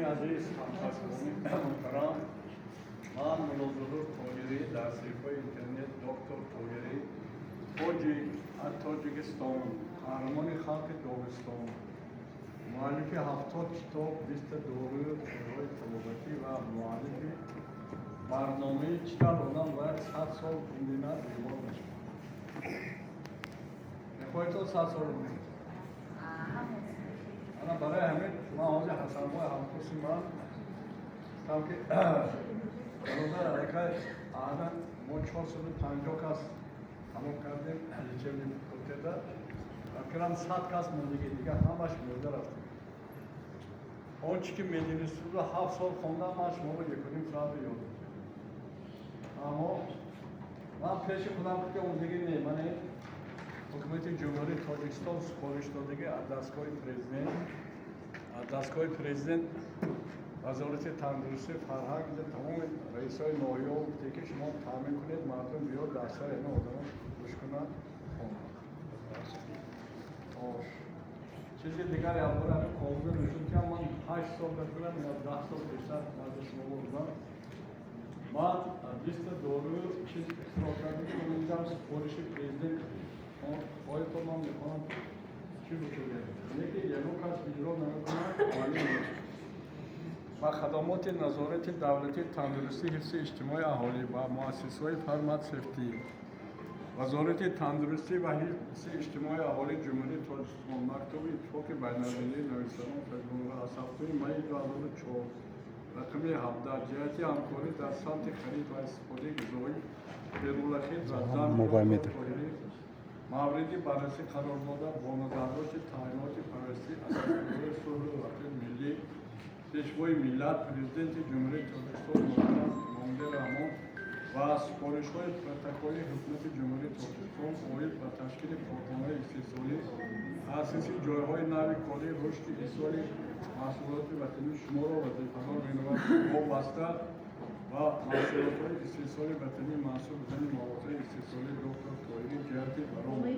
عزیز همکاران محترم، من مناظر طاهری در صفحه اینترنت دکتر طاهری از تاجیکستان، قهرمان خلق داغستان، مؤلف 70 کتاب، 20 دوره شورای طلباتی و مؤلف برنامه چیکار آدم باید 100 سال خوندن دیوار بشه. میخوای تو 100 سال بکنی؟ انا برای همین من حاضر حسن‌های همکاسی من گفتم که برادر علیکه آدم ما 450 کس تمام کردیم لیچمی بکنده اکرم 100 کس موندگی دیگه همش مرده رفتیم. اون چی که مدرسه رو 7 سال خوندم من شما رو 1.5 ساعت یاد دادم. اما من پیش خودم که اون دیگه نه من حکومت جمهوری تاجیکستان سپارش دادگی از دستگاه پرزیدنت وزارت تندرستی فرهنگ تمام رئیسای ناحیه و که شما تامین کنید مردم بیاد دستای اینا آدم گوش کنن. چیزی دیگر اول همین کامل نشون که من 8 سال بکنم یا 10 سال بیشتر از شما بودم. من 20 دوره چیز اختراع کردم که اونجا سپارش پرزیدنت باید تو من میکنم چی بکنم یکی یه نوع کس اجرا نمیکنم عالی و خدمات نظارت دولتی تندرستی حفظ اجتماعی اهالی و مؤسسه‌های فرمت سفتی وزارت تندرستی و حفظ اجتماعی اهالی جمهوری تاجیکستان مکتوب اتفاق بین‌المللی نویسندگان فبروری از هفته می 2004 رقم 17 جهت همکاری در سمت خرید و استفاده غذایی غیرملکی زمین موردی بررسی قرار داده با نظارت تعیینات پرستی اساسنامه صلح وحدت ملی پیشوای ملت پرزیدنت جمهوری تاجیکستان محترم امامزاده رحمان و سپارش‌های پروتکلی حکومت جمهوری تاجیکستان اوید و تشکیل کارخانه‌های استحصالی اساسی جایهای نوی کاری رشد احصالی محصولات وطنی شما را وظیفه‌دار می‌نماید وابسته و محصولات استحصالی وطنی محصول بدن مواد استحصالی دکتر طاهری جهتی برای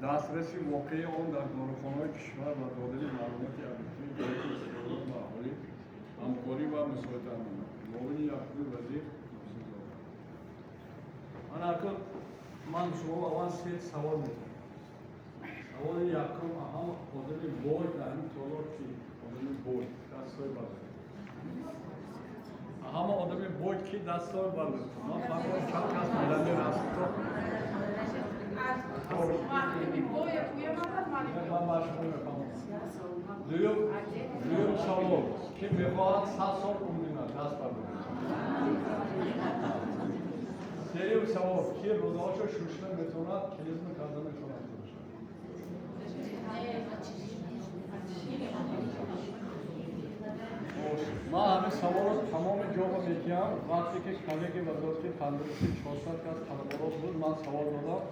دسترسی واقعی آن در داروخانه‌های کشور و دادن معلومات ابتدایی جهت استفاده و اهالی همکاری و مساعدت نمود. معاون یعقوبی وزیر من شما اول 3 سوال می‌کنم. سوال یکم اهم آدم باید در این طالب که آدم باید دستای بردارد. همه آدم باید که دستای بردارد. من فرمان چند کس میلندر هست تو؟ من برشون میفهمم. دویم سوال که میخواهد 100 سال عمرینه دست بردارد. سریم سوال که روزهاشو شوشته میتوند کلیزم کرده میتوند. ما همه سوال تمام جواب میگم وقتی که کلیگ وزارت تندرستی 400 کس طلبات بود من سوال دادم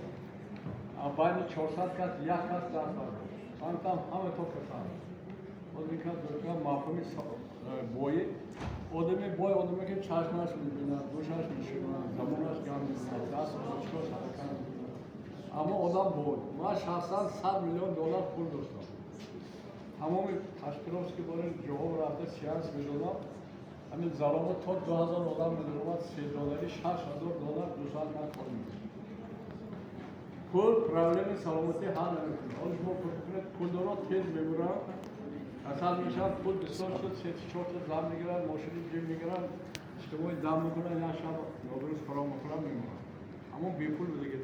بین 400 کس یک کس دست برداشت من همه تو کسان باز میکنم دکتر مفهوم بوی آدمی که چشمش میبینه گوشش میشنه زبونش گم میکنه دست بچکاش حرکت میکنه اما آدم بود من شخصا 100 میلیون دلار پول داشتم تمام تشکیلات که برای جواب رفته سیاس میدادم همین ظلمات تا 2000 آدم میدونم $3 $6000 2 ساعت من کار میکنم پول پرابلم سلامتی حل نمیکنه حالا شما پول دارم تیز میبرم اصلا میشن پول بسیار شد 3-4 تا زن میگیرن ماشینی جیم میگیرن اجتماعی دم میکنن یا شب نادرست فرام میکنن میمونن اما بی پول دیگه